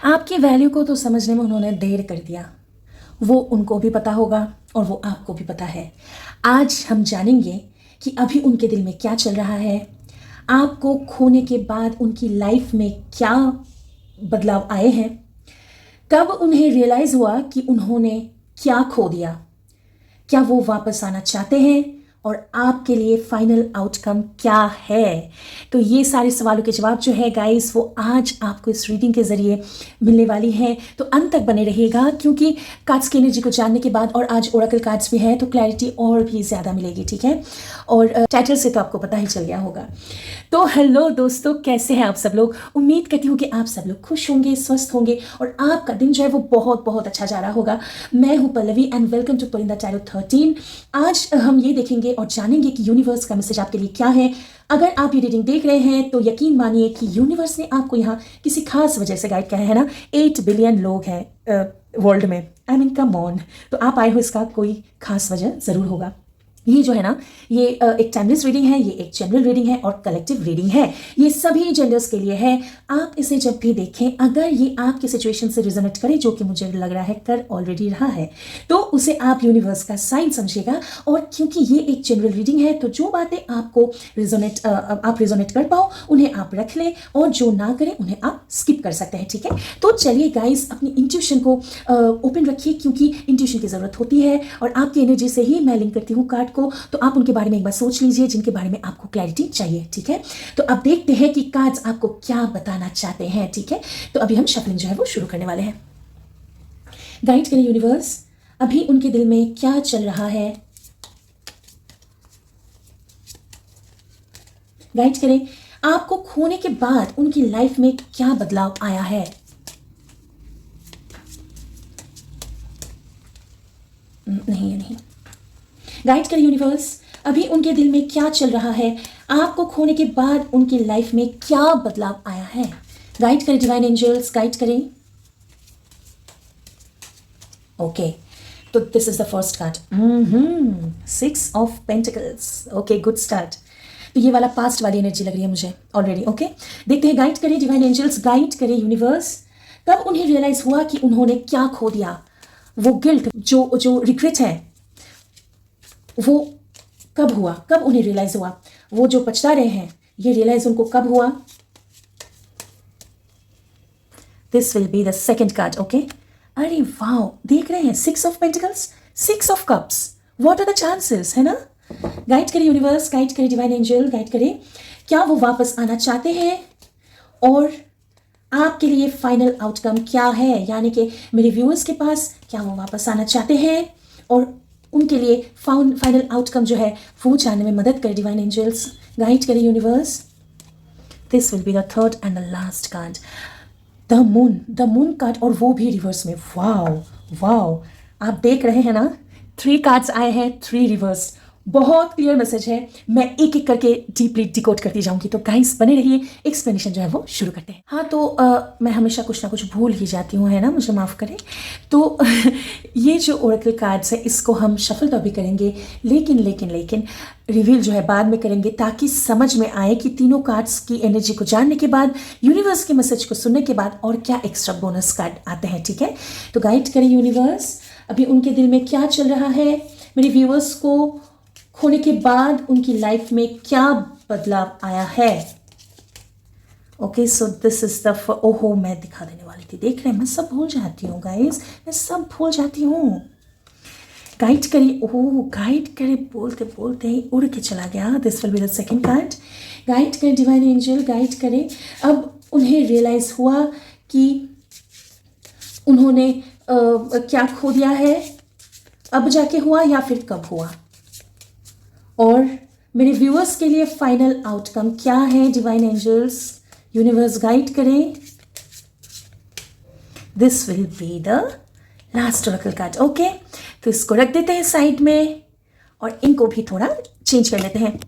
आपकी वैल्यू को तो समझने में उन्होंने देर कर दिया, वो उनको भी पता होगा और वो आपको भी पता है। आज हम जानेंगे कि अभी उनके दिल में क्या चल रहा है, आपको खोने के बाद उनकी लाइफ में क्या बदलाव आए हैं, कब उन्हें रियलाइज़ हुआ कि उन्होंने क्या खो दिया, क्या वो वापस आना चाहते हैं और आपके लिए फाइनल आउटकम क्या है। तो ये सारे सवालों के जवाब जो है गाइस वो आज आपको इस रीडिंग के ज़रिए मिलने वाली है। तो अंत तक बने रहिएगा, क्योंकि कार्ड्स की एनर्जी को जानने के बाद, और आज ओरेकल कार्ड्स भी हैं, तो क्लैरिटी और भी ज़्यादा मिलेगी, ठीक है। और टाइटल से तो आपको पता ही चल गया होगा। तो हेलो दोस्तों, कैसे हैं आप सब लोग। उम्मीद करती हूँ कि आप सब लोग खुश होंगे, स्वस्थ होंगे और आपका दिन जो है वो बहुत बहुत अच्छा जा रहा होगा। मैं हूँ Pallavi and welcome to Pulinda tarot 13। आज हम ये देखेंगे और जानेंगे कि यूनिवर्स का मैसेज आपके लिए क्या है। अगर आप ये रीडिंग देख रहे हैं तो यकीन मानिए कि यूनिवर्स ने आपको यहाँ किसी खास वजह से गाइड किया है ना। 8 बिलियन लोग हैं वर्ल्ड में, आई मीन कम ऑन। तो आप आए हो, इसका कोई खास वजह ज़रूर होगा। ये जो है ना, ये एक टाइमलेस रीडिंग है, ये एक जनरल रीडिंग है और कलेक्टिव रीडिंग है। ये सभी जेंडर्स के लिए है। आप इसे जब भी देखें, अगर ये आपकी सिचुएशन से रिजोनेट करे, जो कि मुझे लग रहा है कर ऑलरेडी रहा है, तो उसे आप यूनिवर्स का साइन समझिएगा। और क्योंकि ये एक जनरल रीडिंग है, तो जो बातें आपको आप रिजोनेट कर पाओ उन्हें आप रख लें, और जो ना करें उन्हें आप स्किप कर सकते हैं, ठीक है। तो चलिए गाइस, अपनी इंट्यूशन को ओपन रखिए, क्योंकि इंट्यूशन की ज़रूरत होती है और आपकी एनर्जी से ही मैं लिंक करती हूँ कार्ड को। तो आप उनके बारे में एक बार सोच लीजिए जिनके बारे में आपको क्लैरिटी चाहिए, ठीक है। तो अब देखते हैं कि कार्ड्स आपको क्या बताना चाहते हैं, ठीक है। तो अभी हम शफलिंग जो है वो शुरू करने वाले हैं। गाइड करें यूनिवर्स, अभी उनके दिल में क्या चल रहा है। गाइड करें, आपको खोने के बाद उनकी लाइफ में क्या बदलाव आया है। नहीं। गाइड करें यूनिवर्स, अभी उनके दिल में क्या चल रहा है, आपको खोने के बाद उनकी लाइफ में क्या बदलाव आया है। गाइड करें डिवाइन एंजल्स, गाइड करें। ओके, तो this is the first card, 6 of pentacles. Okay, good start. तो ये वाला पास्ट वाली एनर्जी लग रही है मुझे ऑलरेडी। ओके, देखते हैं। गाइड करें डिवाइन एंजल्स, गाइड करें यूनिवर्स, कब उन्हें रियलाइज हुआ कि उन्होंने क्या खो दिया। वो गिल्ट, जो रिग्रेट है, वो कब हुआ, कब उन्हें रियलाइज हुआ। वो जो पछता रहे हैं, ये रियलाइज उनको कब हुआ। This will be the second card. Okay, अरे वाह, देख रहे हैं 6 of pentacles, 6 of cups. What are the chances, है ना। गाइड करें यूनिवर्स, गाइड करें डिवाइन एंजल, गाइड करें, क्या वो वापस आना चाहते हैं और आपके लिए फाइनल आउटकम क्या है। यानी कि मेरे व्यूअर्स के पास क्या वो वापस आना चाहते हैं और उनके लिए फाइनल आउटकम जो है वो जानने में मदद करें डिवाइन एंजल्स। गाइड करें universe. This will be the third and the last card, the moon card, और वो भी रिवर्स में। वाओ, आप देख रहे हैं ना, 3 कार्ड्स आए हैं, 3 रिवर्स। बहुत क्लियर मैसेज है। मैं एक एक करके डीपली डिकोड करती जाऊंगी। तो गाइस बने रहिए, एक्सप्लेनेशन जो है वो शुरू करते हैं। हाँ, तो मैं हमेशा कुछ ना कुछ भूल ही जाती हूँ, है ना, मुझे माफ़ करें। तो ये जो ओरेकल कार्ड्स है, इसको हम शफल तो भी करेंगे, लेकिन रिवील जो है बाद में करेंगे, ताकि समझ में आए कि तीनों कार्ड्स की एनर्जी को जानने के बाद, यूनिवर्स के मैसेज को सुनने के बाद और क्या एक्स्ट्रा बोनस कार्ड आते हैं, ठीक है। तो गाइड करें यूनिवर्स, अभी उनके दिल में क्या चल रहा है, मेरे व्यूअर्स को खोने के बाद उनकी लाइफ में क्या बदलाव आया है। Okay, so this is the ओहो, मैं दिखा देने वाली थी, देख रहे हैं, मैं सब भूल जाती हूँ गाइस, मैं सब भूल जाती हूँ। गाइड करिए, ओह गाइड करे बोलते बोलते ही उड़ के चला गया। This will be the second card. Guide करें डिवाइन एंजल, गाइड करें, अब उन्हें रियलाइज हुआ कि उन्होंने क्या खो दिया है, अब जाके हुआ या फिर कब हुआ, और मेरे व्यूअर्स के लिए फाइनल आउटकम क्या है। डिवाइन एंजल्स, यूनिवर्स, गाइड करें। This will be the last Oracle card. Okay, तो इसको रख देते हैं साइड में और इनको भी थोड़ा चेंज कर लेते हैं।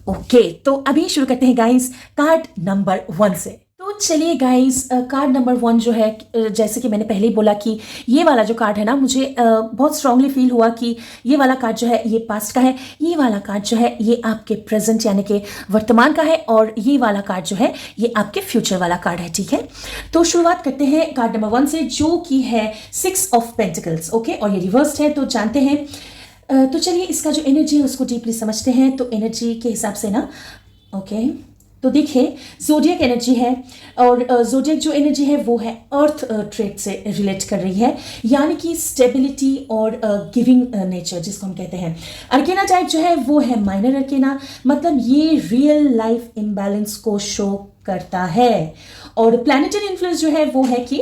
ओके, तो अभी शुरू करते हैं गाइस कार्ड नंबर 1 से। तो चलिए गाइस, कार्ड नंबर 1 जो है, जैसे कि मैंने पहले ही बोला कि ये वाला जो कार्ड है ना, मुझे बहुत स्ट्रांगली फील हुआ कि ये वाला कार्ड जो है ये पास्ट का है, ये वाला कार्ड जो है ये आपके प्रेजेंट यानी कि वर्तमान का है, और ये वाला कार्ड जो है ये आपके फ्यूचर वाला कार्ड है। ठीक है, तो शुरुआत करते हैं कार्ड नंबर 1 से, जो कि है 6 ऑफ पेंटिकल्स। ओके, और ये रिवर्स्ड है, तो जानते हैं। तो चलिए इसका जो एनर्जी है उसको डीपली समझते हैं। तो एनर्जी के हिसाब से ना, ओके, तो देखिए ज़ोडिएक एनर्जी है, और ज़ोडिएक जो एनर्जी है वो है अर्थ ट्रेट से रिलेट कर रही है, यानी कि स्टेबिलिटी और गिविंग नेचर जिसको हम कहते हैं। अर्केना टाइप जो है वो है माइनर अर्केना, मतलब ये रियल लाइफ इम्बैलेंस को शो करता है। और प्लैनेटरी इन्फ्लुएंस जो है वो है कि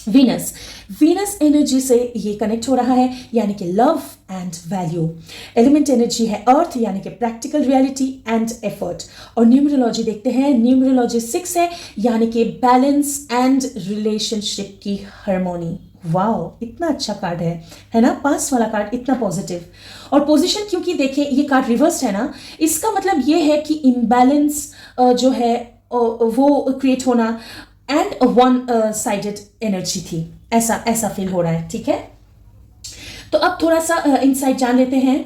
वीनस एनर्जी से ये कनेक्ट हो रहा है, यानी कि love and value. Element energy है अर्थ, यानी कि प्रैक्टिकल रियलिटी एंड एफर्ट। और न्यूमरोलॉजी देखते हैं, न्यूमरोलॉजी 6 है, यानी कि बैलेंस एंड रिलेशनशिप की हार्मोनी। वाओ, इतना अच्छा कार्ड है ना, पास वाला कार्ड इतना पॉजिटिव। और पोजीशन, क्योंकि देखिए ये कार्ड रिवर्स है ना, इसका मतलब ये है कि इम्बैलेंस जो है वो क्रिएट होना एंड वन साइडेड एनर्जी थी, ऐसा फील हो रहा है। ठीक है, तो अब थोड़ा सा इनसाइट जान लेते हैं।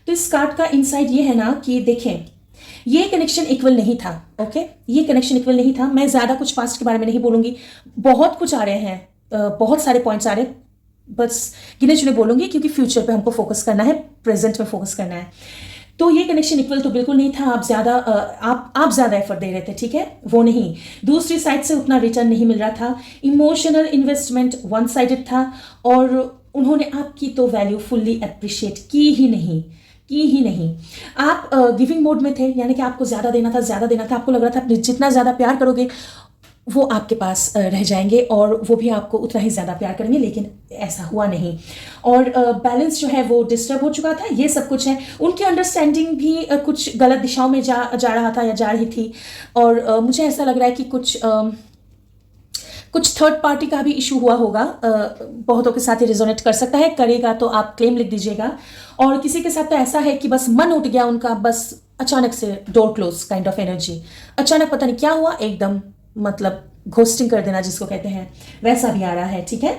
तो इस कार्ड का इनसाइट ये है ना कि देखें, ये कनेक्शन इक्वल नहीं था। ओके, ये कनेक्शन इक्वल नहीं था। मैं ज़्यादा कुछ पास्ट के बारे में नहीं बोलूँगी, बहुत कुछ आ रहे हैं, बहुत सारे पॉइंट्स आ रहे हैं, बस गिने चुने बोलूँगी क्योंकि फ्यूचर पे हमको फोकस करना है, प्रेजेंट में फोकस करना है। तो ये कनेक्शन इक्वल तो बिल्कुल नहीं था, आप ज़्यादा एफर्ट दे रहे थे। ठीक है, वो नहीं, दूसरी साइड से उतना रिटर्न नहीं मिल रहा था। इमोशनल इन्वेस्टमेंट वन साइडेड था, और उन्होंने आपकी तो वैल्यू फुल्ली अप्रिशिएट की ही नहीं। आप गिविंग मोड में थे, यानी कि आपको ज़्यादा देना था। आपको लग रहा था जितना ज़्यादा प्यार करोगे वो आपके पास रह जाएंगे, और वो भी आपको उतना ही ज़्यादा प्यार करेंगे, लेकिन ऐसा हुआ नहीं। और बैलेंस जो है वो डिस्टर्ब हो चुका था, ये सब कुछ है। उनकी अंडरस्टैंडिंग भी कुछ गलत दिशाओं में जा रहा था या जा रही थी। और मुझे ऐसा लग रहा है कि कुछ थर्ड पार्टी का भी इशू हुआ होगा, बहुतों के साथ ही रिजोनेट कर सकता है, करेगा तो आप क्लेम लिख दीजिएगा। और किसी के साथ तो ऐसा है कि बस मन उठ गया उनका, बस अचानक से door close kind of energy, अचानक पता नहीं क्या हुआ, एकदम मतलब घोस्टिंग कर देना जिसको कहते हैं, वैसा भी आ रहा है। ठीक है,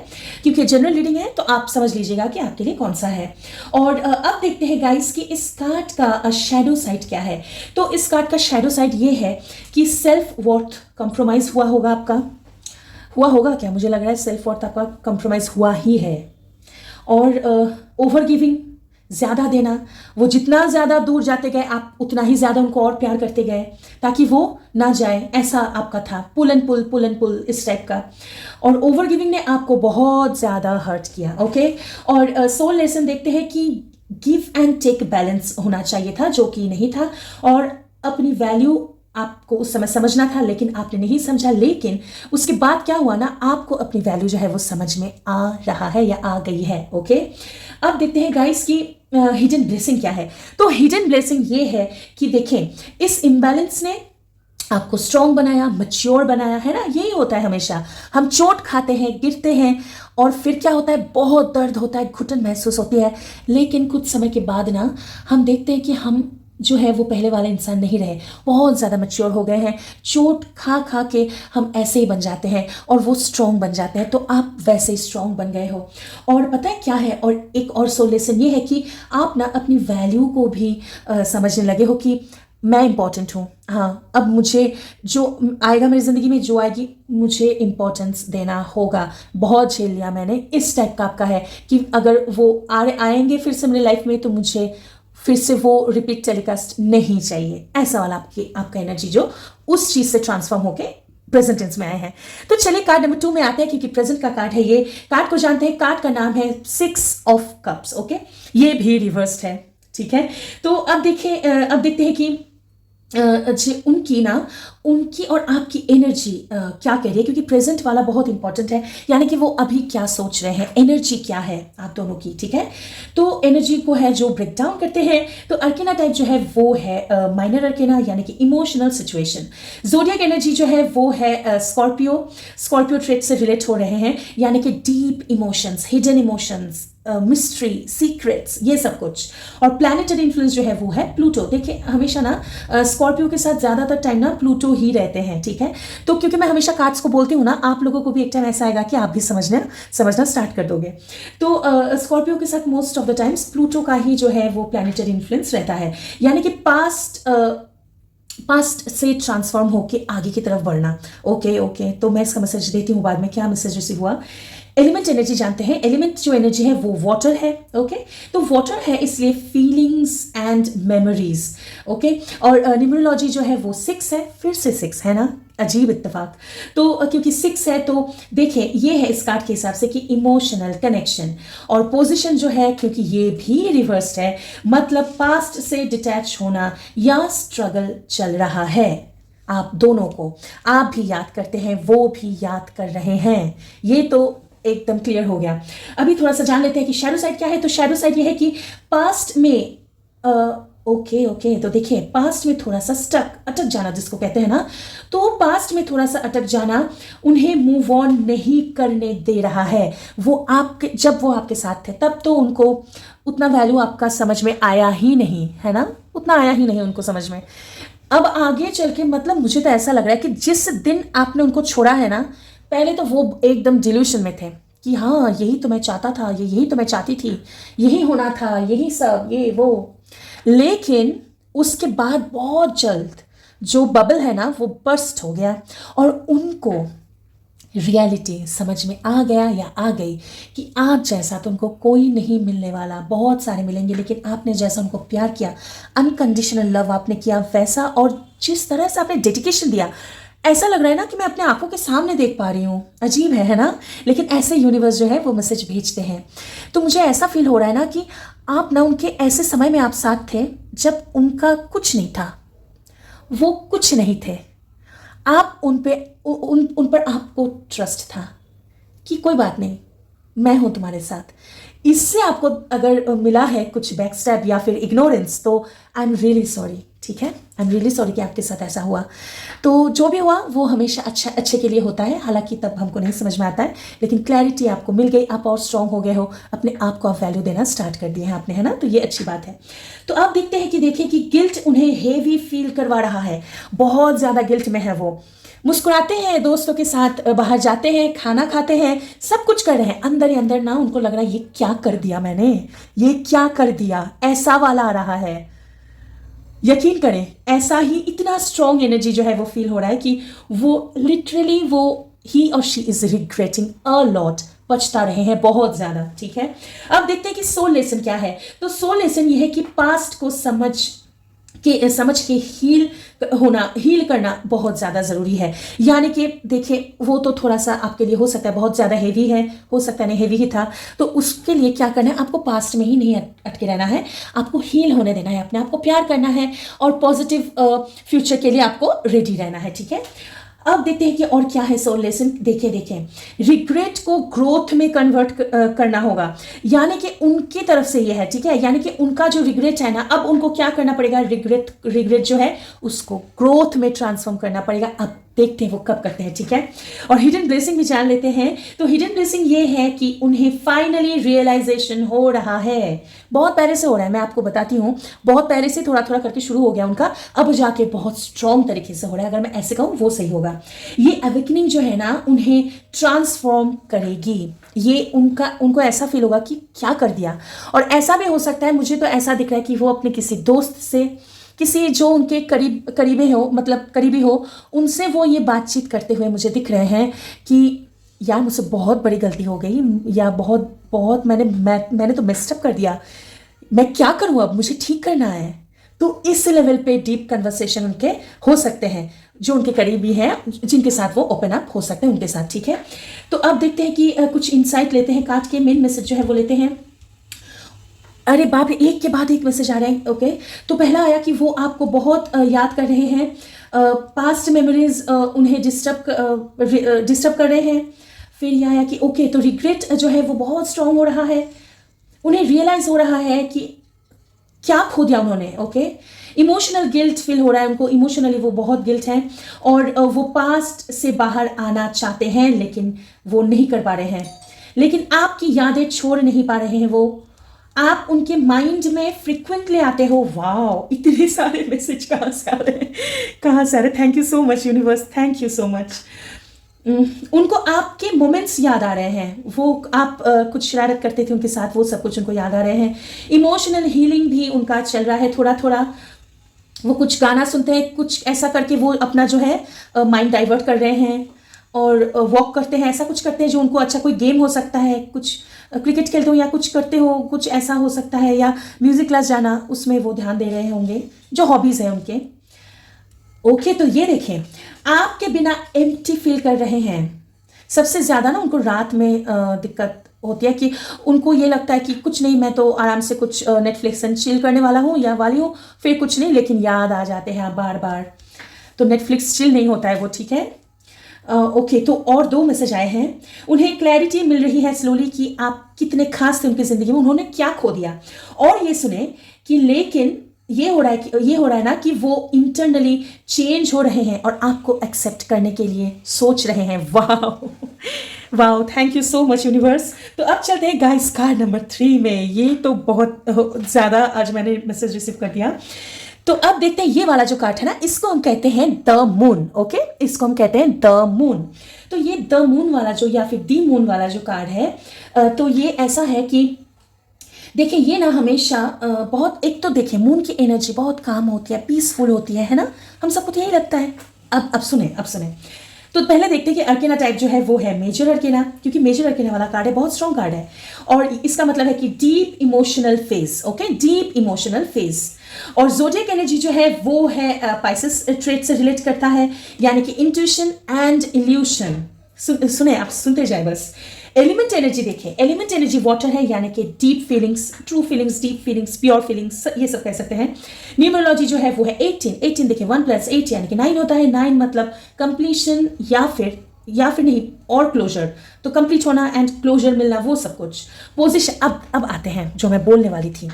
क्योंकि जनरल रीडिंग है तो आप समझ लीजिएगा कि आपके लिए कौन सा है। और अब देखते हैं गाइस कि इस कार्ड का शैडो साइड क्या है। तो इस कार्ड का शैडो साइड ये है कि सेल्फ वर्थ कंप्रोमाइज हुआ होगा क्या, मुझे लग रहा है सेल्फ वर्थ आपका कंप्रोमाइज हुआ ही है। और ओवर गिविंग, ज़्यादा देना, वो जितना ज़्यादा दूर जाते गए आप उतना ही ज़्यादा उनको और प्यार करते गए ताकि वो ना जाए, ऐसा आपका था, पुल एंड पुल इस टाइप का। और ओवर गिविंग ने आपको बहुत ज़्यादा हर्ट किया। ओके, और सोल लेसन देखते हैं कि गिव एंड टेक बैलेंस होना चाहिए था, जो कि नहीं था। और अपनी वैल्यू आपको उस समय समझना था, लेकिन आपने नहीं समझा। लेकिन उसके बाद क्या हुआ ना, आपको अपनी वैल्यू जो है वो समझ में आ रहा है या आ गई है। ओके, अब देखते हैं गाइस कि हिडन ब्लेसिंग क्या है। तो हिडन ब्लेसिंग ये है कि देखें, इस इम्बैलेंस ने आपको स्ट्रॉन्ग बनाया, मैच्योर बनाया, है ना। यही होता है हमेशा, हम चोट खाते हैं, गिरते हैं, और फिर क्या होता है, बहुत दर्द होता है, घुटन महसूस होती है, लेकिन कुछ समय के बाद ना हम देखते हैं कि हम जो है वो पहले वाला इंसान नहीं रहे, बहुत ज़्यादा मैच्योर हो गए हैं। चोट खा के हम ऐसे ही बन जाते हैं और वो स्ट्रॉन्ग बन जाते हैं। तो आप वैसे ही स्ट्रॉन्ग बन गए हो। और पता है क्या है, और एक और सोल लेसन ये है कि आप ना अपनी वैल्यू को भी समझने लगे हो कि मैं इम्पॉर्टेंट हूँ। हाँ, अब मुझे जो आएगा मेरी ज़िंदगी में, जो आएगी, मुझे इम्पोर्टेंस देना होगा। बहुत झेल लिया मैंने, इस टाइप का आपका है कि अगर वो आएंगे फिर से मेरी लाइफ में तो मुझे फिर से वो रिपीट टेलीकास्ट नहीं चाहिए, ऐसा वाला आपका एनर्जी जो उस चीज़ से ट्रांसफॉर्म होके प्रेजेंट टेंस में आए हैं। तो चलिए कार्ड नंबर 2 में आते हैं, क्योंकि प्रेजेंट का कार्ड है ये। कार्ड को जानते हैं, कार्ड का नाम है 6 ऑफ कप्स। ओके, ये भी रिवर्स्ड है। ठीक है, तो अब देखते हैं कि उनकी और आपकी एनर्जी क्या कह रही है, क्योंकि प्रेजेंट वाला बहुत इंपॉर्टेंट है, यानी कि वो अभी क्या सोच रहे हैं, एनर्जी क्या है आप दोनों की। ठीक है, तो एनर्जी को है जो ब्रेक डाउन करते हैं। तो अर्केना टाइप जो है वो है माइनर अर्केना, यानी कि इमोशनल सिचुएशन। ज़ोडिएक एनर्जी जो है वो है स्कॉर्पियो ट्रेट से रिलेट हो रहे हैं, यानी कि deep emotions, hidden emotions, mystery, secrets, ये सब कुछ। और प्लैनेटरी इन्फ्लुएंस जो है वो है प्लूटो। देखिए हमेशा ना स्कॉर्पियो के साथ ज़्यादातर टाइम ना प्लूटो ही रहते हैं, ठीक है। तो क्योंकि मैं हमेशा कार्ड्स को बोलती हूँ ना, आप लोगों को भी एक टाइम ऐसा आएगा कि आप भी समझना स्टार्ट कर दोगे। तो स्कॉर्पियो के साथ most of the times Pluto का ही जो है वो प्लैनेटरी इन्फ्लुएंस रहता है, यानी कि पास्ट से ट्रांसफॉर्म होके आगे की तरफ बढ़ना। ओके, तो मैं इसका मैसेज देती हूँ बाद में, क्या मैसेज रिसीव हुआ। एलिमेंट एनर्जी जानते हैं, एलिमेंट जो एनर्जी है वो वाटर है, ओके। तो वाटर है इसलिए फीलिंग्स एंड मेमोरीज, ओके। और न्यूमरोलॉजी जो है वो 6 है, फिर से 6 है ना, अजीब इत्तेफाक। तो क्योंकि 6 है तो देखिए ये है इस कार्ड के हिसाब से कि इमोशनल कनेक्शन। और पोजीशन जो है क्योंकि ये भी रिवर्स्ड है, मतलब पास्ट से डिटैच होना या स्ट्रगल चल रहा है। आप दोनों को, आप भी याद करते हैं, वो भी याद कर रहे हैं, ये तो एकदम क्लियर हो गया। अभी थोड़ा सा जान लेते हैं कि शैडो साइड क्या है। तो शैडो साइड ये है कि पास्ट में ओके, तो देखिए पास्ट में थोड़ा सा अटक जाना जिसको कहते हैं ना, तो पास्ट में थोड़ा सा अटक जाना उन्हें मूव ऑन नहीं करने दे रहा है। जब वो आपके साथ थे तब तो उनको उतना वैल्यू आपका समझ में आया ही नहीं, है ना, उतना आया ही नहीं उनको समझ में। अब आगे चल के मतलब मुझे तो ऐसा लग रहा है कि जिस दिन आपने उनको छोड़ा है ना, पहले तो वो एकदम डिल्यूशन में थे कि हाँ यही तो मैं चाहता था, यही तो मैं चाहती थी, यही होना था, यही सब, ये वो। लेकिन उसके बाद बहुत जल्द जो बबल है ना वो बर्स्ट हो गया और उनको रियलिटी समझ में आ गया या आ गई कि आज जैसा तो उनको कोई नहीं मिलने वाला, बहुत सारे मिलेंगे, लेकिन आपने जैसा उनको प्यार किया, अनकंडीशनल लव आपने किया वैसा, और जिस तरह से आपने डेडिकेशन दिया, ऐसा लग रहा है ना कि मैं अपने आंखों के सामने देख पा रही हूँ। अजीब है ना, लेकिन ऐसे यूनिवर्स जो है वो मैसेज भेजते हैं। तो मुझे ऐसा फील हो रहा है ना कि आप ना उनके ऐसे समय में आप साथ थे जब उनका कुछ नहीं था, वो कुछ नहीं थे, आप उन पर आपको ट्रस्ट था कि कोई बात नहीं, मैं हूं तुम्हारे साथ। इससे आपको अगर मिला है कुछ बैकस्टैब या फिर इग्नोरेंस, तो आई एम रियली सॉरी, ठीक है, आई एम रियली सॉरी कि आपके साथ ऐसा हुआ। तो जो भी हुआ वो हमेशा अच्छे के लिए होता है, हालांकि तब हमको नहीं समझ में आता है, लेकिन क्लैरिटी आपको मिल गई, आप और स्ट्रांग हो गए हो, अपने आप को आप वैल्यू देना स्टार्ट कर दिए हैं आपने, है ना, तो ये अच्छी बात है। तो आप देखते हैं कि देखिए कि गिल्ट उन्हें हेवी फील करवा रहा है, बहुत ज़्यादा गिल्ट में है वो। मुस्कुराते हैं, दोस्तों के साथ बाहर जाते हैं, खाना खाते हैं, सब कुछ कर रहे हैं, अंदर ही अंदर ना उनको लग रहा है ये क्या कर दिया मैंने, ये क्या कर दिया, ऐसा वाला आ रहा है। यकीन करें ऐसा ही इतना स्ट्रॉन्ग एनर्जी जो है वो फील हो रहा है कि वो लिटरली वो ही और she is regretting a lot, पछता रहे हैं बहुत ज्यादा, ठीक है। अब देखते हैं कि सोल लेसन क्या है। तो सोल लेसन ये है कि पास्ट को समझ के हील करना बहुत ज़्यादा ज़रूरी है। यानी कि देखिए वो तो थोड़ा सा आपके लिए हो सकता है बहुत ज़्यादा हेवी है, हो सकता है नहीं हेवी ही था, तो उसके लिए क्या करना है, आपको पास्ट में ही नहीं अटके रहना है, आपको हील होने देना है, अपने आप को प्यार करना है और पॉजिटिव फ्यूचर के लिए आपको रेडी रहना है, ठीक है। अब देखते हैं कि और क्या है सोल लेसन। देखें रिग्रेट को ग्रोथ में कन्वर्ट करना होगा, यानी कि उनकी तरफ से ये है, ठीक है, यानी कि उनका जो रिग्रेट है ना, अब उनको क्या करना पड़ेगा, रिग्रेट जो है उसको ग्रोथ में ट्रांसफॉर्म करना पड़ेगा। अब देखते हैं वो कब करते हैं, ठीक है। और हिडन ब्लेसिंग भी जान लेते हैं। तो हिडन ब्लेसिंग ये है कि उन्हें फाइनली रियलाइजेशन हो रहा है, बहुत पहले से हो रहा है, मैं आपको बताती हूँ, बहुत पहले से थोड़ा थोड़ा करके शुरू हो गया उनका, अब जाके बहुत स्ट्रॉन्ग तरीके से हो रहा है, अगर मैं ऐसे कहूँ वो सही होगा। ये अवेकनिंग जो है ना उन्हें ट्रांसफॉर्म करेगी, ये उनको ऐसा फील होगा कि क्या कर दिया। और ऐसा भी हो सकता है, मुझे तो ऐसा दिख रहा है कि वो अपने किसी दोस्त से, किसी जो उनके करीबी हो, उनसे वो ये बातचीत करते हुए मुझे दिख रहे हैं कि यार मुझसे बहुत बड़ी गलती हो गई, या बहुत मैंने तो मेस्टअप कर दिया, मैं क्या करूँ अब, मुझे ठीक करना है। तो इस लेवल पे डीप कन्वर्सेशन उनके हो सकते हैं, जो उनके करीबी हैं, जिनके साथ वो ओपन अप हो सकते हैं उनके साथ, ठीक है। तो अब देखते हैं कि कुछ इंसाइट लेते हैं, कार्ड के मेन मैसेज जो है वो लेते हैं। अरे बाप रे, एक के बाद एक मैसेज आ रहे हैं, ओके। तो पहला आया कि वो आपको बहुत याद कर रहे हैं, पास्ट मेमोरीज उन्हें डिस्टर्ब कर रहे हैं। फिर यह आया कि ओके, तो रिग्रेट जो है वो बहुत स्ट्रांग हो रहा है, उन्हें रियलाइज हो रहा है कि क्या खो दिया उन्होंने, ओके। इमोशनल गिल्ट फील हो रहा है उनको, इमोशनली वो बहुत गिल्ट है, और वो पास्ट से बाहर आना चाहते हैं लेकिन वो नहीं कर पा रहे हैं। लेकिन आपकी यादें छोड़ नहीं पा रहे हैं वो, आप उनके माइंड में फ्रिक्वेंटली आते हो। वाह, इतने सारे मैसेज कहाँ से आ रहे हैं, कहाँ से आ रहे हैं। Thank you so much universe, thank you so much. उनको आपके मोमेंट्स याद आ रहे हैं, वो आप कुछ शरारत करते थे उनके साथ, वो सब कुछ उनको याद आ रहे हैं। इमोशनल हीलिंग भी उनका चल रहा है थोड़ा थोड़ा। वो कुछ गाना सुनते हैं, कुछ ऐसा करके वो अपना जो है माइंड डाइवर्ट कर रहे हैं, और वॉक करते हैं, ऐसा कुछ करते हैं जो उनको, अच्छा कोई गेम हो सकता है, कुछ क्रिकेट खेलते हो या कुछ करते हो, कुछ ऐसा हो सकता है, या म्यूजिक क्लास जाना, उसमें वो ध्यान दे रहे होंगे, जो हॉबीज है उनके। ओके, तो ये देखें, आपके बिना एम्प्टी फील कर रहे हैं। सबसे ज़्यादा ना उनको रात में दिक्कत होती है कि उनको ये लगता है कि कुछ नहीं, मैं तो आराम से कुछ नेटफ्लिक्स एंड चिल करने वाला हूँ या वाली हूँ, फिर कुछ नहीं, लेकिन याद आ जाते हैं बार बार। तो नेटफ्लिक्स चिल नहीं होता है वो, ठीक है। ओके, तो और 2 मैसेज आए हैं। उन्हें क्लैरिटी मिल रही है स्लोली कि आप कितने खास थे उनकी ज़िंदगी में, उन्होंने क्या खो दिया। और ये सुने कि लेकिन ये हो रहा है ना कि वो इंटरनली चेंज हो रहे हैं और आपको एक्सेप्ट करने के लिए सोच रहे हैं। वाह वाह, thank you so much universe. तो अब चलते हैं गाइस कार्ड नंबर 3 में। ये तो बहुत ज़्यादा आज मैंने मैसेज रिसीव कर दिया। तो अब देखते हैं ये वाला जो कार्ड है ना, इसको हम कहते हैं द मून। ओके, इसको हम कहते हैं द मून। तो ये द मून वाला जो, या फिर दी मून वाला जो कार्ड है, तो ये ऐसा है कि देखिए, ये ना हमेशा बहुत, एक तो देखिए मून की एनर्जी बहुत काम होती है, पीसफुल होती है ना, हम सबको तो यही लगता है। अब सुने। तो पहले देखते हैं कि अर्केना टाइप जो है वो है मेजर अर्केना, क्योंकि मेजर अर्केना वाला कार्ड है, बहुत स्ट्रॉन्ग कार्ड है, और इसका मतलब है कि deep emotional phase. Okay, deep emotional phase. और ज़ोडिएक एनर्जी जो है वो है पाइसेस ट्रेट से रिलेट करता है, यानी कि इंट्यूशन एंड इल्यूशन। सुने, आप सुनते जाए बस। एलिमेंट एनर्जी देखें, एलिमेंट एनर्जी वाटर है, यानी कि deep feelings, true feelings, deep feelings, pure feelings, ये सब कह सकते हैं। न्यूमरोलॉजी जो है वो है 18 देखें, 1 + 8 यानी कि 9 होता है। 9 मतलब कंप्लीशन या फिर नहीं, और क्लोजर, तो कंप्लीट होना एंड क्लोजर मिलना, वो सब कुछ। पोजिशन, अब आते हैं जो मैं बोलने वाली थी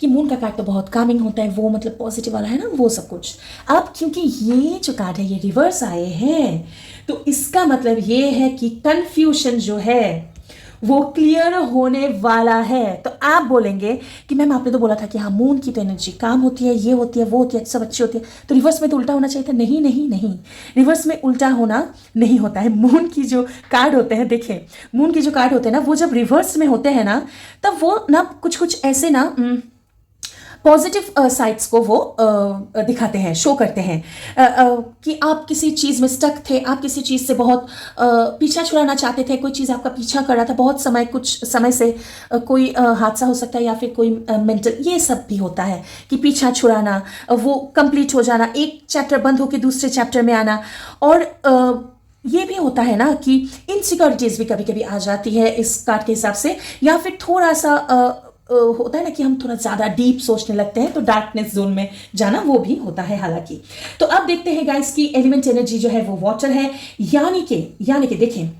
कि मून का कार्ड तो बहुत कामिंग होता है, वो मतलब पॉजिटिव वाला है ना, वो सब कुछ। अब क्योंकि ये जो कार्ड है ये रिवर्स आए हैं, तो इसका मतलब ये है कि कंफ्यूजन जो है वो क्लियर होने वाला है। तो आप बोलेंगे कि मैम आपने तो बोला था कि हाँ मून की तो एनर्जी काम होती है, ये होती है, वो होती है, सब अच्छी होती है, तो रिवर्स में तो उल्टा होना चाहिए था। नहीं, रिवर्स में उल्टा होना नहीं होता है। मून की जो कार्ड होते हैं, देखें मून की जो कार्ड होते हैं ना, वो जब रिवर्स में होते हैं ना, तब वो ना कुछ ऐसे ना पॉजिटिव साइड्स को वो दिखाते हैं, शो करते हैं, कि आप किसी चीज़ में स्टक थे, आप किसी चीज़ से बहुत पीछा छुड़ाना चाहते थे, कोई चीज़ आपका पीछा कर रहा था बहुत समय, कुछ समय से कोई हादसा हो सकता है, या फिर कोई मेंटल, ये सब भी होता है कि पीछा छुड़ाना, वो कंप्लीट हो जाना, एक चैप्टर बंद होकर दूसरे चैप्टर में आना। और ये भी होता है ना कि इनसिक्योरिटीज़ भी कभी कभी आ जाती है इस कार्ड के हिसाब से, या फिर थोड़ा सा होता है ना कि हम थोड़ा ज़्यादा डीप सोचने लगते हैं, तो डार्कनेस जोन में जाना वो भी होता है हालांकि। तो अब देखते हैं गाइस की एलिमेंट एनर्जी जो है वो वाटर है, यानी कि देखें,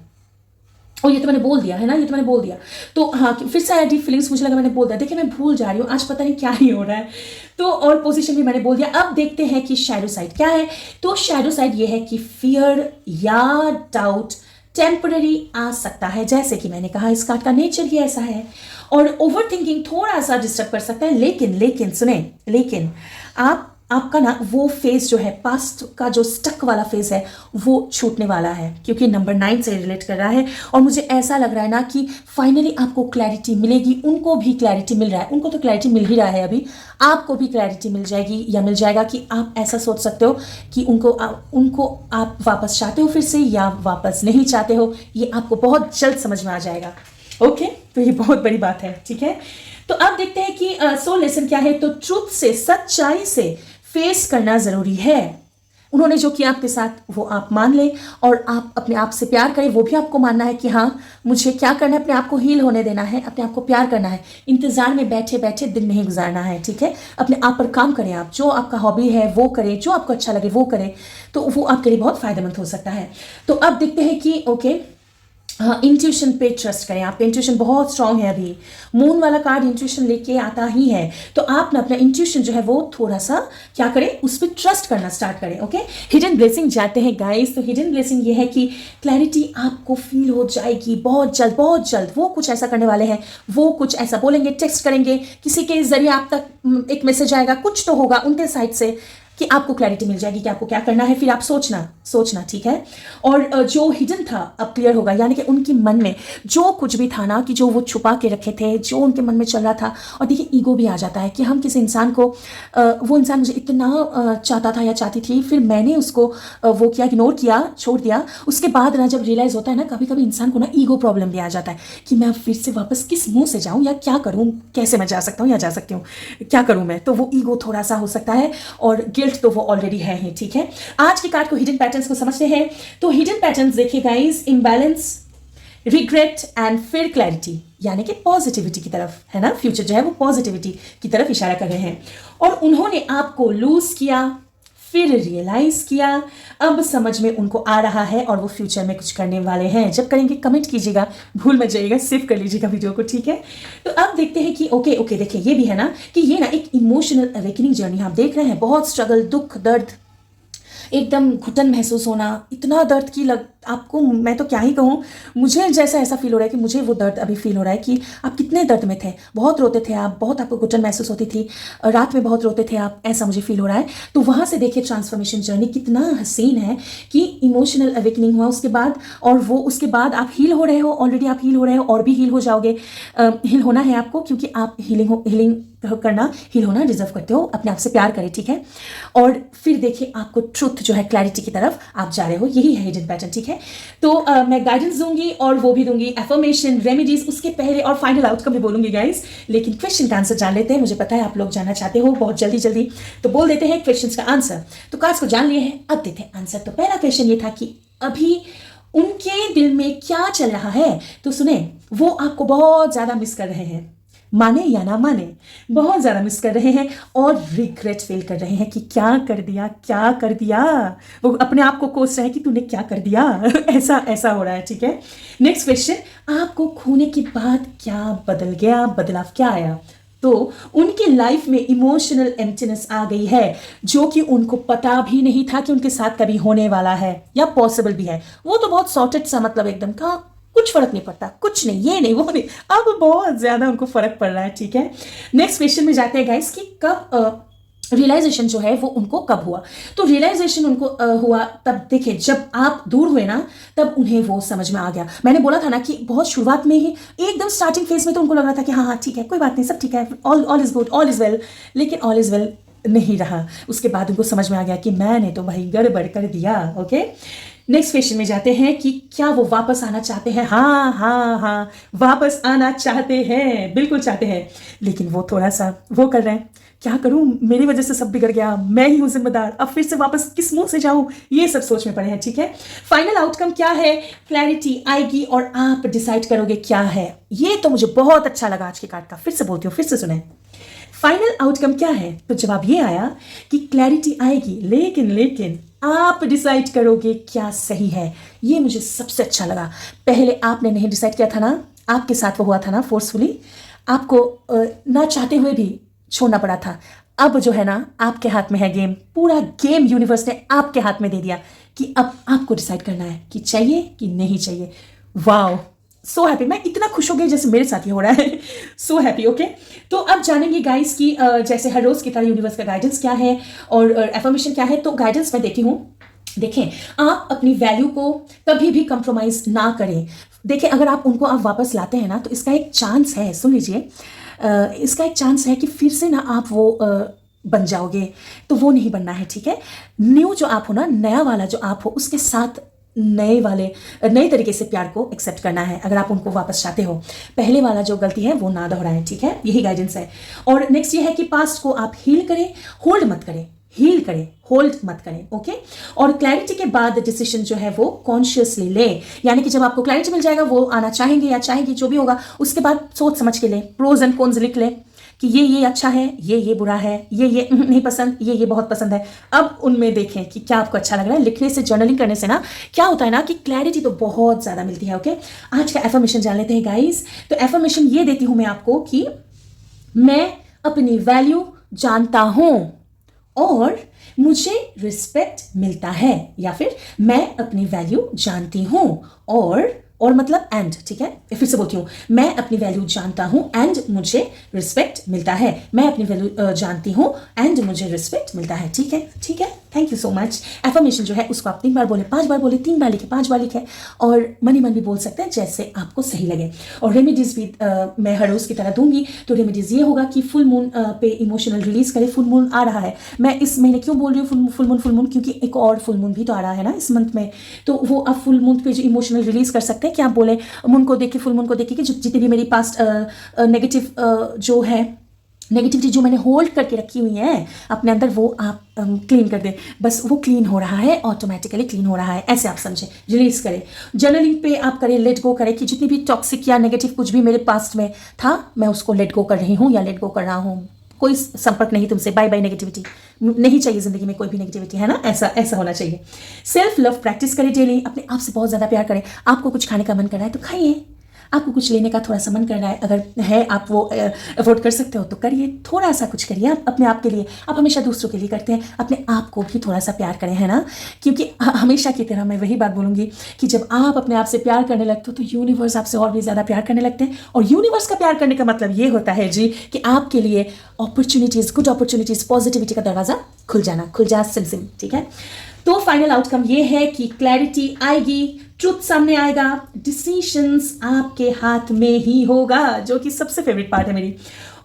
और ये तो मैंने बोल दिया है ना, ये तो मैंने बोल दिया। तो हाँ, फिर से आया डीप फीलिंग्स, मुझे लगा मैंने बोल दिया, देखिए मैं भूल जा रही हूँ आज, पता नहीं क्या ही हो रहा है। तो और पोजीशन भी मैंने बोल दिया। अब देखते हैं कि शैडो साइड क्या है। तो शैडो साइड ये है कि फियर या डाउट टेम्पररी आ सकता है, जैसे कि मैंने कहा इस कार्ड का नेचर ही ऐसा है, और ओवर थिंकिंग थोड़ा सा डिस्टर्ब कर सकता है। लेकिन सुने, लेकिन आपका ना वो फेज जो है, पास्ट का जो स्टक वाला फेज है, वो छूटने वाला है, क्योंकि नंबर 9 से रिलेट कर रहा है। और मुझे ऐसा लग रहा है ना कि फाइनली आपको क्लैरिटी मिलेगी, उनको भी क्लैरिटी मिल रहा है, उनको तो क्लैरिटी मिल ही रहा है अभी, आपको भी क्लैरिटी मिल जाएगी या मिल जाएगा कि आप ऐसा सोच सकते हो कि उनको आप वापस चाहते हो फिर से, या वापस नहीं चाहते हो, ये आपको बहुत जल्द समझ में आ जाएगा। ओके, तो ये बहुत बड़ी बात है, ठीक है। तो अब देखते हैं कि सोल लेसन क्या है। तो ट्रुथ से, सच्चाई से फेस करना जरूरी है। उन्होंने जो किया आपके साथ वो आप मान लें, और आप अपने आप से प्यार करें, वो भी आपको मानना है कि हाँ मुझे क्या करना है, अपने आप को हील होने देना है, अपने आप को प्यार करना है, इंतजार में बैठे बैठे दिन नहीं गुजारना है, ठीक है। अपने आप पर काम करें, आप जो आपका हॉबी है वो करें, जो आपको अच्छा लगे वो करें, तो वो आपके लिए बहुत फायदेमंद हो सकता है। तो अब देखते हैं कि ओके, हाँ, इंट्यूशन पे ट्रस्ट करें। आपका इंट्यूशन बहुत स्ट्रांग है। अभी मून वाला कार्ड इंट्यूशन लेके आता ही है, तो आप ना अपना इंट्यूशन जो है वो थोड़ा सा क्या करें, उस पर ट्रस्ट करना स्टार्ट करें। ओके, हिडन ब्लेसिंग जाते हैं गाइस। तो हिडन ब्लेसिंग ये है कि क्लैरिटी आपको फील हो जाएगी बहुत जल्द, बहुत जल्द। वो कुछ ऐसा करने वाले हैं, वो कुछ ऐसा बोलेंगे, टेक्स्ट करेंगे, किसी के जरिए आप तक एक मैसेज आएगा, कुछ तो होगा उनके साइड से कि आपको क्लैरिटी मिल जाएगी कि आपको क्या करना है। फिर आप सोचना ठीक है। और जो हिडन था अब क्लियर होगा, यानी कि उनके मन में जो कुछ भी था ना, कि जो वो छुपा के रखे थे, जो उनके मन में चल रहा था। और देखिए ईगो भी आ जाता है कि हम किसी इंसान को वो इंसान मुझे इतना चाहता था या चाहती थी, फिर मैंने उसको वो किया, इग्नोर किया, छोड़ दिया। उसके बाद ना जब रियलाइज होता है ना, कभी कभी इंसान को ना ईगो प्रॉब्लम भी आ जाता है कि मैं फिर से वापस किस मुंह से जाऊं या क्या करूं, कैसे मैं जा सकता हूं या जा सकती हूँ, क्या करूं मैं। तो वो ईगो थोड़ा सा हो सकता है, और गिल्ट तो वो ऑलरेडी है ही। ठीक है, आज की कार्ड को हिडन पैटर्न्स को समझते हैं। तो हिडन पैटर्न्स देखिए गाइस, इम्बैलेंस, रिग्रेट एंड फिर क्लैरिटी, यानी कि पॉजिटिविटी की तरफ है ना। फ्यूचर जो है वो पॉजिटिविटी की तरफ इशारा कर रहे हैं। और उन्होंने आपको लूज किया, फिर रियलाइज किया, अब समझ में उनको आ रहा है और वो फ्यूचर में कुछ करने वाले हैं। जब करेंगे कमेंट कीजिएगा, भूल मत जाइएगा, सेव कर लीजिएगा वीडियो को। ठीक है, तो अब देखते हैं कि ओके देखिए ये भी है ना कि ये ना एक इमोशनल अवेकनिंग जर्नी आप देख रहे हैं। बहुत स्ट्रगल, दुख, दर्द, एकदम घुटन महसूस होना, इतना दर्द की आपको मैं तो क्या ही कहूँ। मुझे जैसा ऐसा फील हो रहा है कि मुझे वो दर्द अभी फील हो रहा है कि आप कितने दर्द में थे, बहुत रोते थे आप, बहुत आपको घुटन महसूस होती थी, रात में बहुत रोते थे आप, ऐसा मुझे फील हो रहा है। तो वहाँ से देखिए ट्रांसफॉर्मेशन जर्नी कितना हसीन है कि इमोशनल अवेकनिंग हुआ उसके बाद, और वो उसके बाद आप हील हो रहे हो, ऑलरेडी आप हील हो रहे हो और भी हील हो जाओगे। हील होना है आपको, क्योंकि आप हीलिंग करना, हील होना डिजर्व करते हो। अपने आप से प्यार करें, ठीक है। और फिर देखिए आपको ट्रुथ जो है, क्लैरिटी की तरफ आप जा रहे हो, यही है हिडन पैटर्न। ठीक है, तो मैं गाइडेंस दूंगी और वो भी दूंगी एफर्मेशन, रेमेडीज, उसके पहले और फाइनल आउटकम भी बोलूंगी गाइस। लेकिन क्वेश्चन का आंसर जान लेते हैं। मुझे पता है आप लोग जानना चाहते हो बहुत जल्दी जल्दी, तो बोल देते हैं क्वेश्चन का आंसर। तो कार्ड्स को जान लिए हैं, अब देते हैं आंसर। तो पहला क्वेश्चन ये था कि अभी उनके दिल में क्या चल रहा है। तो सुने, वो आपको बहुत ज्यादा मिस कर रहे हैं, माने या ना माने, बहुत ज़्यादा मिस कर रहे हैं और रिग्रेट फील कर रहे हैं कि क्या कर दिया, क्या कर दिया। वो अपने आप को कोस रहे हैं कि तूने क्या कर दिया। ऐसा हो रहा है। ठीक है, नेक्स्ट क्वेश्चन, आपको खोने के बाद क्या बदल गया, बदलाव क्या आया। तो उनकी लाइफ में इमोशनल एम्प्टीनेस आ गई है, जो कि उनको पता भी नहीं था कि उनके साथ कभी होने वाला है या पॉसिबल भी है। वो तो बहुत सॉर्टेड सा, मतलब एकदम का कुछ फर्क नहीं पड़ता, कुछ नहीं, ये नहीं वो नहीं, अब बहुत ज्यादा उनको फर्क पड़ रहा है। ठीक है, नेक्स्ट क्वेश्चन में जाते हैं गाइस कि कब रियलाइजेशन जो है वो उनको कब हुआ। तो रियलाइजेशन उनको हुआ तब, देखिए जब आप दूर हुए ना, तब उन्हें वो समझ में आ गया। मैंने बोला था ना कि बहुत शुरुआत में ही, एकदम स्टार्टिंग फेज में तो उनको लग रहा था कि हाँ ठीक है, कोई बात नहीं, सब ठीक है, all is good, all is well. लेकिन ऑल इज वेल नहीं रहा। उसके बाद उनको समझ में आ गया कि मैंने तो भाई गड़बड़ कर दिया। ओके, नेक्स्ट क्वेश्चन में जाते हैं कि क्या वो वापस आना चाहते हैं। हाँ, वापस आना चाहते हैं, बिल्कुल चाहते हैं, लेकिन वो थोड़ा सा वो कर रहे हैं, क्या करूं, मेरी वजह से सब बिगड़ गया, मैं ही हूं जिम्मेदार, अब फिर से वापस किस मुंह से जाऊं, ये सब सोच में पड़े हैं। ठीक है, फाइनल आउटकम क्या है, क्लैरिटी आएगी और आप डिसाइड करोगे क्या है। ये तो मुझे बहुत अच्छा लगा आज के कार्ड का, फिर से बोलती हूँ, फिर से सुने। फाइनल आउटकम क्या है, तो जवाब ये आया कि क्लैरिटी आएगी, लेकिन आप डिसाइड करोगे क्या सही है। ये मुझे सबसे अच्छा लगा। पहले आपने नहीं डिसाइड किया था ना, आपके साथ वो हुआ था ना फोर्सफुली, आपको ना चाहते हुए भी छोड़ना पड़ा था। अब जो है ना, आपके हाथ में है गेम, पूरा गेम यूनिवर्स ने आपके हाथ में दे दिया कि अब आपको डिसाइड करना है कि चाहिए कि नहीं चाहिए। वाओ, सो हैप्पी, मैं इतना खुश हो गई जैसे मेरे साथ ही हो रहा है। So happy. ओके, तो अब जानेंगे गाइस कि जैसे हर रोज की तरह यूनिवर्स का गाइडेंस क्या है और एफर्मेशन क्या है। तो गाइडेंस मैं देती हूँ। देखें, आप अपनी वैल्यू को कभी भी कंप्रोमाइज ना करें। देखें, अगर आप उनको आप वापस लाते हैं ना, तो इसका एक चांस है, सुन लीजिए, इसका एक चांस है कि फिर से ना आप वो बन जाओगे, तो वो नहीं बनना है। ठीक है, न्यू जो आप हो ना, नया वाला जो आप हो, उसके साथ नए तरीके से प्यार को एक्सेप्ट करना है, अगर आप उनको वापस चाहते हो। पहले वाला जो गलती है वो ना दोहराएं। ठीक है, यही गाइडेंस है। और नेक्स्ट ये है कि पास्ट को आप हील करें, होल्ड मत करें, हील करें, होल्ड मत करें। ओके, और क्लैरिटी के बाद डिसीजन जो है वो कॉन्शियसली ले, यानी कि जब आपको क्लैरिटी मिल जाएगा, वो आना चाहेंगे या चाहेंगी, जो भी होगा, उसके बाद सोच समझ के ले, प्रोज एंड कॉन्स लिख ले, कि ये अच्छा है, ये बुरा है, ये नहीं पसंद, ये बहुत पसंद है। अब उनमें देखें कि क्या आपको अच्छा लग रहा है। लिखने से, जर्नलिंग करने से ना क्या होता है ना कि क्लैरिटी तो बहुत ज़्यादा मिलती है। ओके, आज का एफर्मेशन जान लेते हैं गाइस। तो एफर्मेशन ये देती हूँ मैं आपको कि मैं अपनी वैल्यू जानता हूँ और मुझे रिस्पेक्ट मिलता है, या फिर मैं अपनी वैल्यू जानती हूँ और मतलब एंड, ठीक है, फिर से बोलती हूँ, मैं अपनी वैल्यू जानता हूँ एंड मुझे रिस्पेक्ट मिलता है। मैं अपनी वैल्यू जानती हूँ एंड मुझे रिस्पेक्ट मिलता है। ठीक है, ठीक है, thank you so much. Affirmation जो है उसको आप 3 बार बोले, 5 बार बोले, 3 बार लिखे, 5 बार लिखे, और मन ही मन भी बोल सकते हैं जैसे आपको सही लगे। और रेमेडीज भी मैं हर रोज की तरह दूंगी। तो रेमेडीज ये होगा कि फुल मून पे इमोशनल रिलीज करें। फुल मून आ रहा है, मैं इस महीने क्यों बोल रही हूँ फुल मून, क्योंकि एक और फुल मून भी तो आ रहा है ना इस मंथ में। तो वो आप फुल मून पे जो इमोशनल रिलीज कर सकते हैं कि आप बोले मून को देख के, फुल मून को देख के, जितनी भी मेरी पास्ट नेगेटिव जो है, नेगेटिविटी जो मैंने होल्ड करके रखी हुई है अपने अंदर, वो आप क्लीन कर दें। बस वो क्लीन हो रहा है, ऑटोमेटिकली क्लीन हो रहा है, ऐसे आप समझें। रिलीज करें, जर्नलिंग पे आप करें, लेट गो करें कि जितनी भी टॉक्सिक या नेगेटिव कुछ भी मेरे पास्ट में था, मैं उसको लेट गो कर रही हूँ या लेट गो कर रहा हूँ। कोई संपर्क नहीं तुमसे, बाय बाय नेगेटिविटी, नहीं चाहिए जिंदगी में कोई भी नेगेटिविटी, है ना, ऐसा होना चाहिए। सेल्फ लव प्रैक्टिस करें डेली, अपने आप से बहुत ज़्यादा प्यार करें। आपको कुछ खाने का मन कर रहा है तो खाइए, आपको कुछ लेने का थोड़ा सा मन कर रहा है, अगर है आप वो अफोर्ड कर सकते हो तो करिए, थोड़ा सा कुछ करिए आप अपने आप के लिए। आप हमेशा दूसरों के लिए करते हैं, अपने आप को भी थोड़ा सा प्यार करें, है ना, क्योंकि हमेशा की तरह मैं वही बात बोलूँगी कि जब आप अपने आप से प्यार करने लगते हो तो यूनिवर्स आपसे और भी ज़्यादा प्यार करने लगते हैं। और यूनिवर्स का प्यार करने का मतलब ये होता है जी कि आपके लिए अपॉर्चुनिटीज़, गुड अपॉर्चुनिटीज़, पॉजिटिविटी का दरवाज़ा खुल जा सिम, ठीक है। तो फाइनल आउटकम ये है कि क्लैरिटी आएगी, ट्रुथ सामने आएगा, डिसीजंस आपके हाथ में ही होगा, जो कि सबसे फेवरेट पार्ट है मेरी,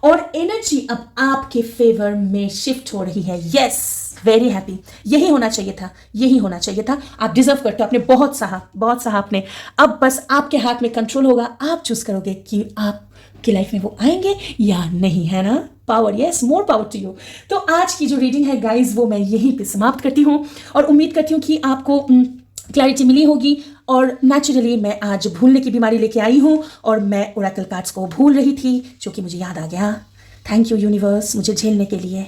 और एनर्जी अब आपके फेवर में शिफ्ट हो रही है। यस, वेरी हैप्पी, यही होना चाहिए था। आप डिजर्व करते हो, आपने बहुत सहा आपने। अब बस आपके हाथ में कंट्रोल होगा, आप चूज करोगे कि आपकी लाइफ में वो आएंगे या नहीं, है ना। Power, yes, more power to you. तो आज की जो रीडिंग है गाइज वो मैं यहीं पे समाप्त करती हूँ और उम्मीद करती हूँ कि आपको क्लैरिटी मिली होगी। और नेचुरली मैं आज भूलने की बीमारी लेके आई हूँ और मैं ओरेकल कार्ड्स को भूल रही थी, जो कि मुझे याद आ गया। थैंक यू यूनिवर्स मुझे झेलने के लिए।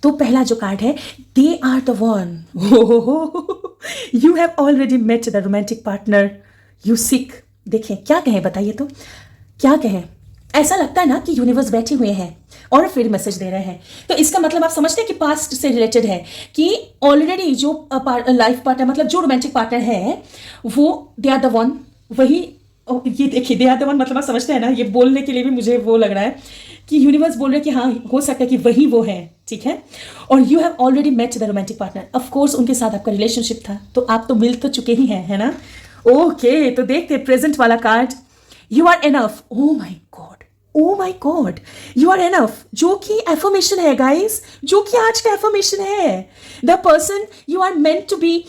तो पहला जो कार्ड है, they are the one, you have already met the romantic partner you seek. देखें क्या कहें, बताइए तो क्या कहें। ऐसा लगता है ना कि यूनिवर्स बैठे हुए हैं और फिर मैसेज दे रहे हैं। तो इसका मतलब आप समझते हैं कि पास्ट से रिलेटेड है, कि ऑलरेडी जो लाइफ पार्टनर, मतलब जो रोमांटिक पार्टनर है वो दे आर द वन, वही। ये देखिए, दे आर द वन मतलब आप समझते हैं ना, ये बोलने के लिए भी मुझे वो लग रहा है कि यूनिवर्स बोल रहे हैं कि हाँ हो सकता है कि वही वो है, ठीक है। और you have already met the romantic partner, of course उनके साथ आपका रिलेशनशिप था, तो आप तो मिल तो चुके ही हैं, है ना। ओके, तो देखते प्रेजेंट वाला card, you are enough. Oh my god, you are enough, जो कि एफर्मेशन है गाइस, जो कि आज का एफर्मेशन है। The person you are meant to be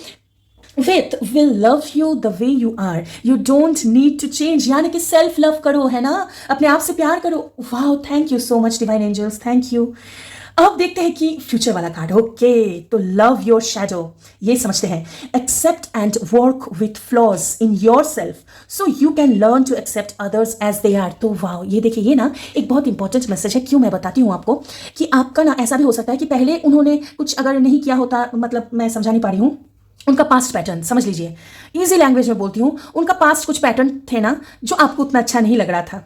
with will love you the way you are. You don't need to change. यानी कि सेल्फ लव करो, है ना, अपने आप से प्यार करो। Wow, thank you so much divine angels, thank you. अब देखते हैं कि फ्यूचर वाला कार्ड। ओके, तो लव योर शैडो, ये समझते हैं। Accept and work with flaws in yourself so you can learn to accept others as they are. तो वाओ, ये देखिए, ये ना एक बहुत इंपॉर्टेंट मैसेज है। क्यों, मैं बताती हूँ आपको कि आपका ना ऐसा भी हो सकता है कि पहले उन्होंने कुछ अगर नहीं किया होता, मतलब मैं समझा नहीं पा रही हूँ, उनका पास्ट पैटर्न समझ लीजिए, इजी लैंग्वेज में बोलती हूँ, उनका पास्ट कुछ पैटर्न थे ना जो आपको उतना अच्छा नहीं लग रहा था।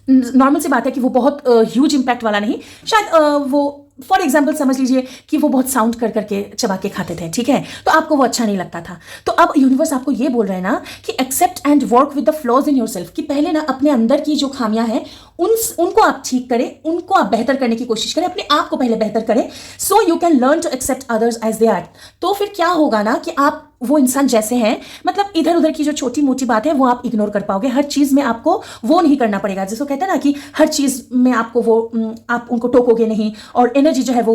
नॉर्मल सी बात है कि वो बहुत ह्यूज इम्पैक्ट वाला नहीं, शायद वो फॉर एग्जाम्पल समझ लीजिए कि वो बहुत साउंड कर करके चबा के खाते थे, ठीक है, तो आपको वो अच्छा नहीं लगता था। तो अब यूनिवर्स आपको ये बोल रहे हैं ना कि accept and work with the flaws in yourself, कि पहले ना अपने अंदर की जो खामियां हैं उनको आप ठीक करें, उनको आप बेहतर करने की कोशिश करें, अपने आप को पहले बेहतर करें, so you can learn to accept others as they are. तो फिर क्या होगा ना कि आप वो इंसान जैसे हैं, मतलब इधर उधर की जो छोटी मोटी बात है वो आप इग्नोर कर पाओगे। हर चीज में आपको वो नहीं करना पड़ेगा, जिसको कहते हैं ना कि हर चीज में आपको वो आप उनको टोकोगे नहीं, और एनर्जी जो है वो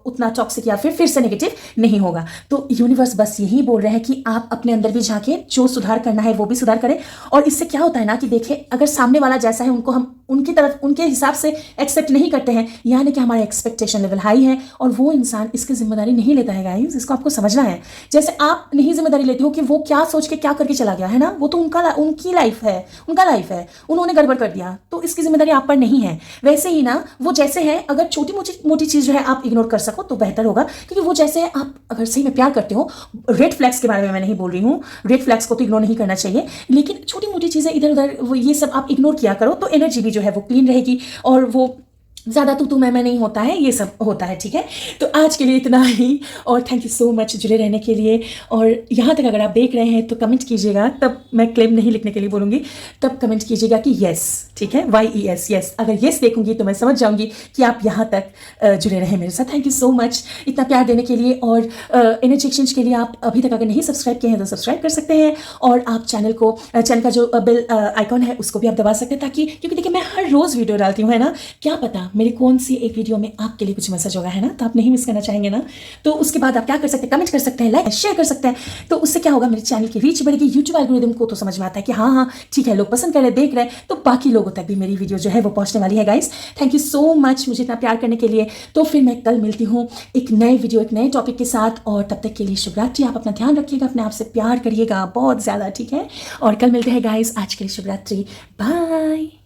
उतना टॉक्सिक या फिर से नेगेटिव नहीं होगा। तो यूनिवर्स बस यही बोल रहे हैं कि आप अपने अंदर भी झांके, जो सुधार करना है वो भी सुधार करें। और इससे क्या होता है ना कि देखिए, अगर सामने वाला जैसा है उनकी तरफ उनके हिसाब से एक्सेप्ट नहीं करते हैं, यानी कि हमारा एक्सपेक्टेशन लेवल हाई है और वो इंसान इसकी जिम्मेदारी नहीं लेता है गाइस। इसको आपको समझना है। जैसे आप नहीं जिम्मेदारी लेते हो कि वो क्या सोच के क्या करके चला गया है ना, वो तो उनकी लाइफ है, उनका लाइफ है, उन्होंने गड़बड़ कर दिया तो इसकी जिम्मेदारी आप पर नहीं है। वैसे ही ना वो जैसे है, अगर छोटी मोटी चीज़ जो है आप इग्नोर कर सको तो बेहतर होगा, क्योंकि वो जैसे है, आप अगर सही में प्यार करते हो, रेड फ्लैग्स के बारे में मैं नहीं बोल रही हूँ, रेड फ्लैग्स को तो इग्नोर नहीं करना चाहिए, लेकिन छोटी मोटी चीज़ें इधर उधर ये सब आप इग्नोर किया करो तो एनर्जी भी जो है वो क्लीन रहेगी और वो ज़्यादा तू मैं नहीं होता है, ये सब होता है। ठीक है, तो आज के लिए इतना ही और थैंक यू सो मच जुड़े रहने के लिए। और यहाँ तक अगर आप देख रहे हैं तो कमेंट कीजिएगा, तब मैं क्लेम नहीं लिखने के लिए बोलूँगी, तब कमेंट कीजिएगा कि येस, ठीक है, YES येस। अगर येस देखूंगी तो मैं समझ जाऊंगी कि आप यहाँ तक जुड़े रहे मेरे साथ। थैंक यू सो मच इतना प्यार देने के लिए। और एनर्जी एक्सचेंज के लिए आप अभी तक अगर नहीं सब्सक्राइब किए हैं तो सब्सक्राइब कर सकते हैं और आप चैनल का जो बेल आइकॉन है उसको भी आप दबा सकते हैं, ताकि क्योंकि देखिए मैं हर रोज़ वीडियो डालती हूँ, है ना, क्या पता मेरी कौन सी एक वीडियो में आपके लिए कुछ मैसेज होगा, है ना, तो आप नहीं मिस करना चाहेंगे ना। तो उसके बाद आप क्या कर सकते हैं, कमेंट कर सकते हैं, लाइक शेयर कर सकते हैं। तो उससे क्या होगा, मेरे चैनल की रीच बढ़ेगी, यूट्यूब एल्गोरिदम को तो समझ में आता है कि हाँ ठीक है, लोग पसंद कर रहे, देख रहे हैं, तो बाकी लोगों तक भी मेरी वीडियो जो है वो पहुंचने वाली है guys. Thank you so much मुझे इतना प्यार करने के लिए। तो फिर मैं कल मिलती हूँ एक नए वीडियो, एक नए टॉपिक के साथ, और तब तक के लिए शुभ रात्रि। आप अपना ध्यान रखिएगा, अपने आप से प्यार करिएगा बहुत ज़्यादा, ठीक है, और कल मिलते हैं गाइस। आज के लिए शुभ रात्रि, बाय।